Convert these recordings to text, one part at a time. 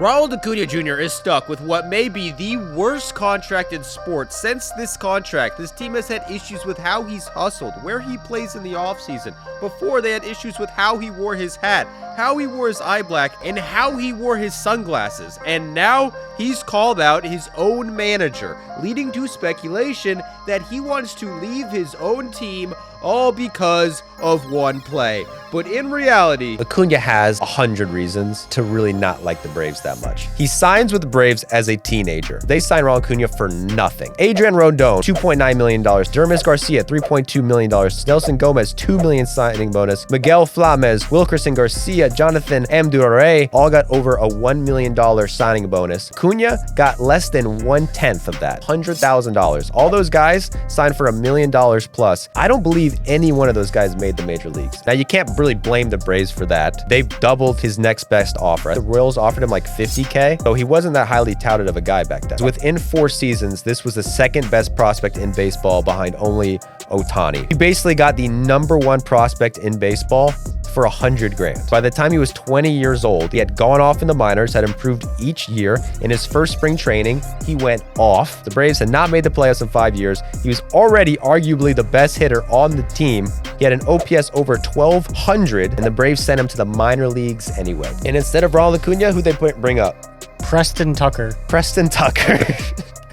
Ronald Acuna Jr. is stuck with what may be the worst contract in sports. Since this contract, this team has had issues with how he's hustled, where he plays in the offseason. Before, they had issues with how he wore his hat, how he wore his eye black, and how he wore his sunglasses. And now he's called out his own manager, leading to speculation that he wants to leave his own team all because of one play. But in reality, Acuna has 100 reasons to really not like the Braves that much. He signs with the Braves as a teenager. They signed Ronald Acuna for nothing. Adrian Rondon, $2.9 million. Dermis Garcia, $3.2 million. Nelson Gomez, $2 million signing bonus. Miguel Flames, Wilkerson Garcia, Jonathan M. Duray all got over a $1 million signing bonus. Acuna got less than 1/10 of that, $100,000. All those guys signed for $1 million plus. I don't believe any one of those guys made the major leagues. Now, you can't really blame the Braves for that. They've doubled his next best offer. The Royals offered him like $50K, so he wasn't that highly touted of a guy back then. So within 4 seasons, this was the second best prospect in baseball behind only Ohtani. He basically got the #1 prospect in baseball for $100,000. By the time he was 20 years old, he had gone off in the minors, had improved each year. In his first spring training, he went off. The Braves had not made the playoffs in 5 years. He was already arguably the best hitter on the team. He had an OPS over 1,200, and the Braves sent him to the minor leagues anyway. And instead of Ronald Acuna, who'd they bring up? Preston Tucker. Preston Tucker.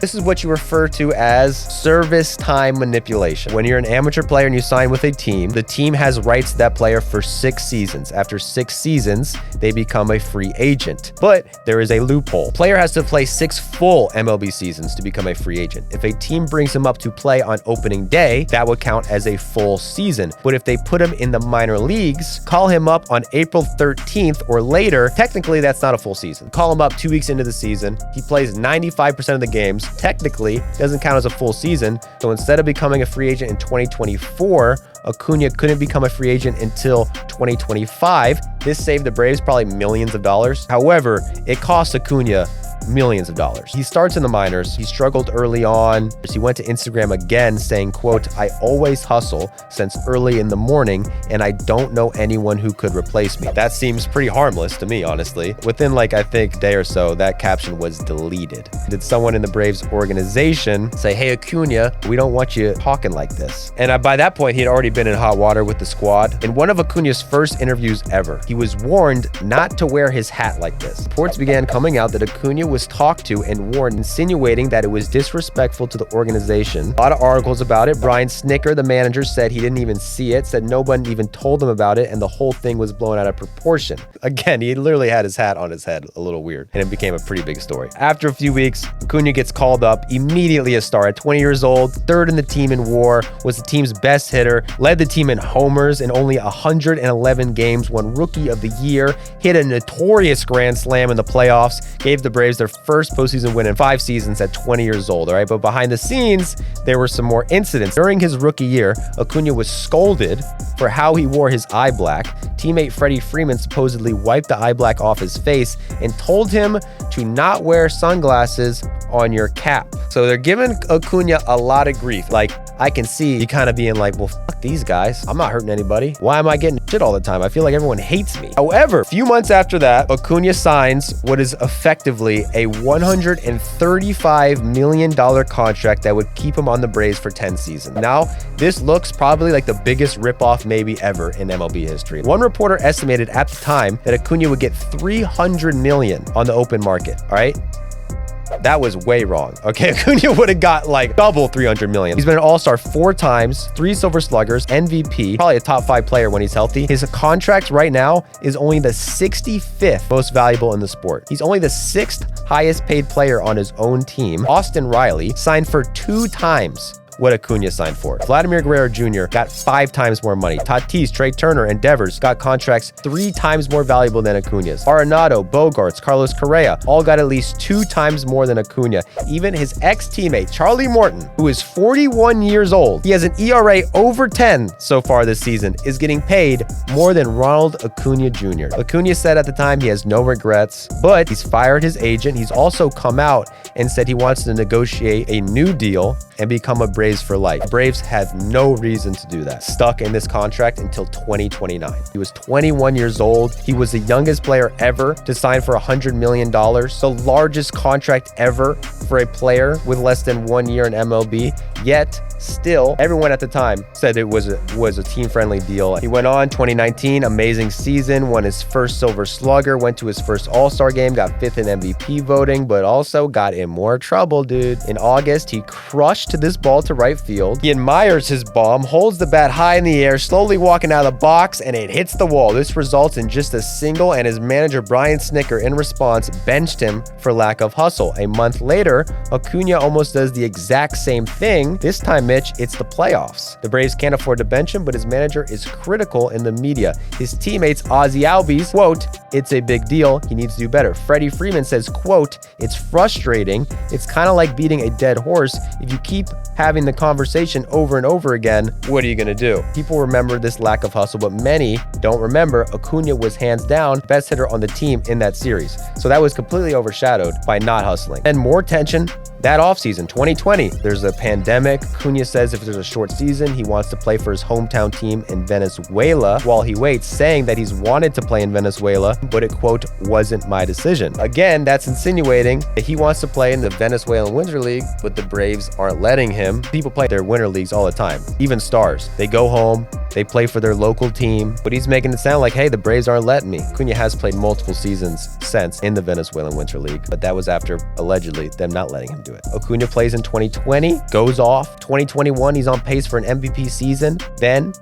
This is what you refer to as service time manipulation. When you're an amateur player and you sign with a team, the team has rights to that player for 6 seasons. After 6 seasons, they become a free agent. But there is a loophole. Player has to play 6 full MLB seasons to become a free agent. If a team brings him up to play on opening day, that would count as a full season. But if they put him in the minor leagues, call him up on April 13th or later, technically that's not a full season. Call him up 2 weeks into the season. He plays 95% of the games. Technically doesn't count as a full season. So instead of becoming a free agent in 2024, Acuna couldn't become a free agent until 2025. This saved the Braves probably millions of dollars. However, it cost Acuna millions of dollars. He starts in the minors. He struggled early on. He went to Instagram again saying, quote, "I always hustle since early in the morning and I don't know anyone who could replace me." That seems pretty harmless to me, honestly. Within I think a day or so, that caption was deleted. Did someone in the Braves organization say, "Hey, Acuna, we don't want you talking like this"? And by that point, he had already been in hot water with the squad. In one of Acuna's first interviews ever, he was warned not to wear his hat like this. Reports began coming out that Acuna was talked to and warned, insinuating that it was disrespectful to the organization. A lot of articles about it. Brian Snicker, the manager, said he didn't even see it, said no one even told him about it, and the whole thing was blown out of proportion. Again, he literally had his hat on his head, a little weird, and it became a pretty big story. After a few weeks, Acuna gets called up, immediately a star. At 20 years old, 3rd in the team in WAR, was the team's best hitter, led the team in homers in only 111 games, won Rookie of the Year, hit a notorious grand slam in the playoffs, gave the Braves their first postseason win in 5 seasons at 20 years old, all right? But behind the scenes, there were some more incidents. During his rookie year, Acuna was scolded for how he wore his eye black. Teammate Freddie Freeman supposedly wiped the eye black off his face and told him to not wear sunglasses on your cap. So they're giving Acuna a lot of grief. I can see you kind of being like, well, fuck these guys. I'm not hurting anybody. Why am I getting shit all the time? I feel like everyone hates me. However, a few months after that, Acuna signs what is effectively a $135 million contract that would keep him on the Braves for 10 seasons. Now, this looks probably like the biggest ripoff maybe ever in MLB history. One reporter estimated at the time that Acuna would get $300 million on the open market, all right? That was way wrong. Okay, Acuna would have got double $300 million. He's been an all-star 4 times, 3 Silver Sluggers, MVP, probably a top 5 player when he's healthy. His contract right now is only the 65th most valuable in the sport. He's only the 6th highest paid player on his own team. Austin Riley signed for 2 times what Acuna signed for. Vladimir Guerrero Jr. got 5 times more money. Tatis, Trey Turner, and Devers got contracts 3 times more valuable than Acuna's. Arenado, Bogarts, Carlos Correa all got at least 2 times more than Acuna. Even his ex-teammate, Charlie Morton, who is 41 years old, he has an ERA over 10 so far this season, is getting paid more than Ronald Acuna Jr. Acuna said at the time he has no regrets, but he's fired his agent. He's also come out and said he wants to negotiate a new deal. and become a Braves for life. Braves had no reason to do that. Stuck in this contract until 2029. He was 21 years old. He was the youngest player ever to sign for $100 million, the largest contract ever for a player with less than 1 year in MLB. Yet, still, everyone at the time said it was a team-friendly deal. He went on 2019, amazing season, won his first Silver Slugger, went to his first All-Star game, got 5th in MVP voting, but also got in more trouble, dude. In August, he crushed this ball to right field. He admires his bomb, holds the bat high in the air, slowly walking out of the box, and it hits the wall. This results in just a single, and his manager, Brian Snitker, in response, benched him for lack of hustle. A month later, Acuna almost does the exact same thing. This time, Mitch, it's the playoffs. The Braves can't afford to bench him, but his manager is critical in the media. His teammates, Ozzie Albies, quote, "It's a big deal. He needs to do better." Freddie Freeman says, quote, "It's frustrating. It's kind of like beating a dead horse. If you keep having the conversation over and over again, what are you going to do?" People remember this lack of hustle, but many don't remember Acuna was hands down best hitter on the team in that series. So that was completely overshadowed by not hustling. And more tension that offseason, 2020, there's a pandemic. Acuna says if there's a short season, he wants to play for his hometown team in Venezuela while he waits, saying that he's wanted to play in Venezuela, but it, quote, "wasn't my decision." Again, that's insinuating that he wants to play in the Venezuelan Winter League, but the Braves aren't letting him. People play their winter leagues all the time, even stars. They go home, they play for their local team, but he's making it sound like, hey, the Braves aren't letting me. Acuna has played multiple seasons since in the Venezuelan Winter League, but that was after, allegedly, them not letting him do it. Acuna plays in 2020, goes off. 2021, he's on pace for an MVP season, then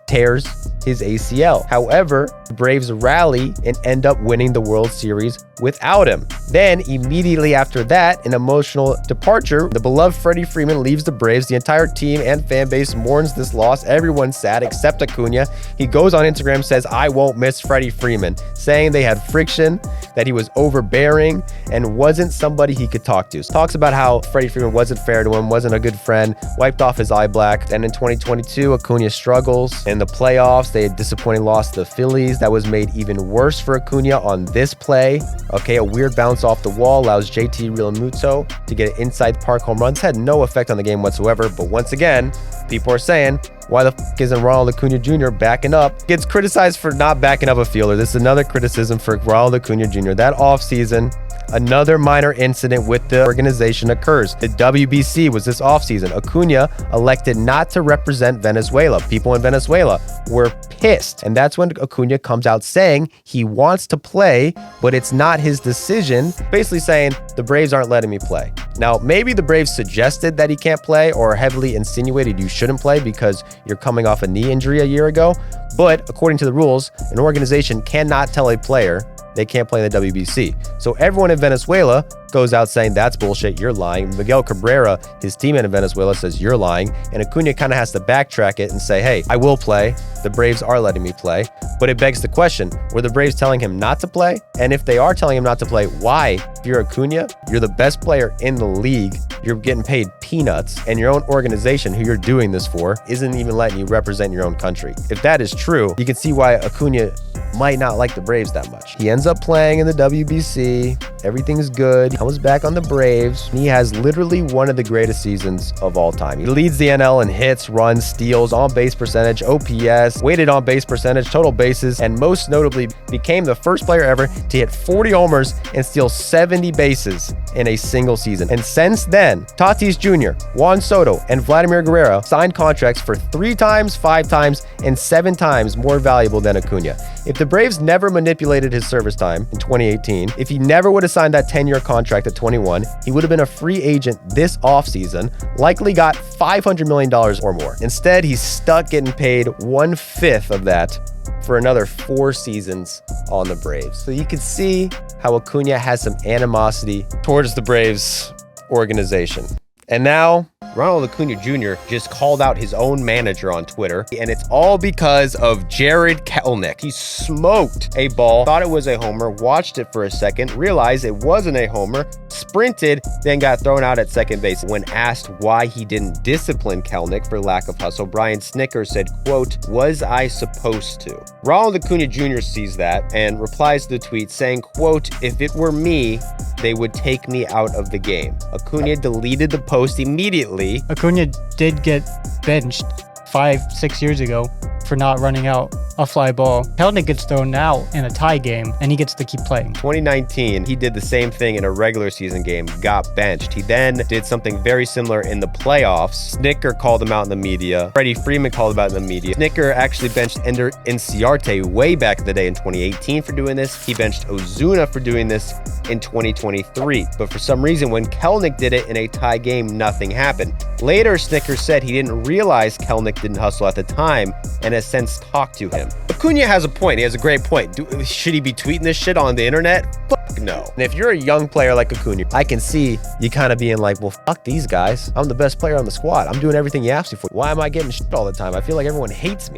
tears his ACL. However, the Braves rally and end up winning the World Series without him. Then, immediately after that, an emotional departure, the beloved Freddie Freeman leaves the Braves. The entire team and fan base mourns this loss. Everyone's sad except Acuna. He goes on Instagram, says, "I won't miss Freddie Freeman," saying they had friction, that he was overbearing, and wasn't somebody he could talk to. Talks about how Freddie Freeman wasn't fair to him, wasn't a good friend, wiped off his eye black. And in 2022, Acuna struggles. In the playoffs, they had disappointing loss to the Phillies. That was made even worse for Acuna on this play. Okay, a weird bounce off the wall allows JT Realmuto to get an inside park home run. This had no effect on the game whatsoever, but once again, people are saying, why the f isn't Ronald Acuna Jr. backing up? Gets criticized for not backing up a fielder. This is another criticism for Ronald Acuna Jr. That offseason, another minor incident with the organization occurs. The WBC was this offseason. Acuna elected not to represent Venezuela. People in Venezuela were pissed. And that's when Acuna comes out saying he wants to play, but it's not his decision. Basically saying the Braves aren't letting me play. Now, maybe the Braves suggested that he can't play or heavily insinuated you shouldn't play because you're coming off a knee injury a year ago. But according to the rules, an organization cannot tell a player they can't play in the WBC. So everyone in Venezuela goes out saying that's bullshit, you're lying. Miguel Cabrera, his teammate in Venezuela, says you're lying. And Acuna kind of has to backtrack it and say, hey, I will play. The Braves are letting me play. But it begs the question, were the Braves telling him not to play? And if they are telling him not to play, why? If you're Acuna, you're the best player in the league. You're getting paid peanuts, and your own organization who you're doing this for isn't even letting you represent your own country. If that is true, you can see why Acuna might not like the Braves that much. He ends up playing in the WBC. Everything's good. Comes back on the Braves. He has literally one of the greatest seasons of all time. He leads the NL in hits, runs, steals, on-base percentage, OPS, weighted on-base percentage, total bases, and most notably became the first player ever to hit 40 homers and steal 70 bases in a single season. And since then, Tatis Jr., Juan Soto, and Vladimir Guerrero signed contracts for 3 times, 5 times, and 7 times more valuable than Acuna. If the Braves never manipulated his service time in 2018, if he never would have signed that 10-year contract at 21, he would have been a free agent this offseason, likely got $500 million or more. Instead, he's stuck getting paid 1/5 of that for another 4 seasons on the Braves. So you can see how Acuna has some animosity towards the Braves organization. And now, Ronald Acuna Jr. just called out his own manager on Twitter, and it's all because of Jared Kelenic. He smoked a ball, thought it was a homer, watched it for a second, realized it wasn't a homer, sprinted, then got thrown out at second base. When asked why he didn't discipline Kelenic for lack of hustle, Brian Snitker said, quote, "Was I supposed to?" Ronald Acuna Jr. sees that and replies to the tweet saying, quote, "If it were me, they would take me out of the game. Acuna deleted the post immediately. Acuna did get benched 5-6 years ago for not running out a fly ball. Kelnick gets thrown out in a tie game, and he gets to keep playing. 2019, he did the same thing in a regular season game, got benched. He then did something very similar in the playoffs. Snicker called him out in the media. Freddie Freeman called him out in the media. Snicker actually benched Ender Inciarte way back in the day in 2018 for doing this. He benched Ozuna for doing this in 2023. But for some reason, when Kelnick did it in a tie game, nothing happened. Later, Snicker said he didn't realize Kelnick didn't hustle at the time and has since talked to him. Acuna has a point. He has a great point. Should he be tweeting this shit on the internet? Fuck no. And if you're a young player like Acuna, I can see you kind of being like, well, fuck these guys. I'm the best player on the squad. I'm doing everything you asked me for. Why am I getting shit all the time? I feel like everyone hates me.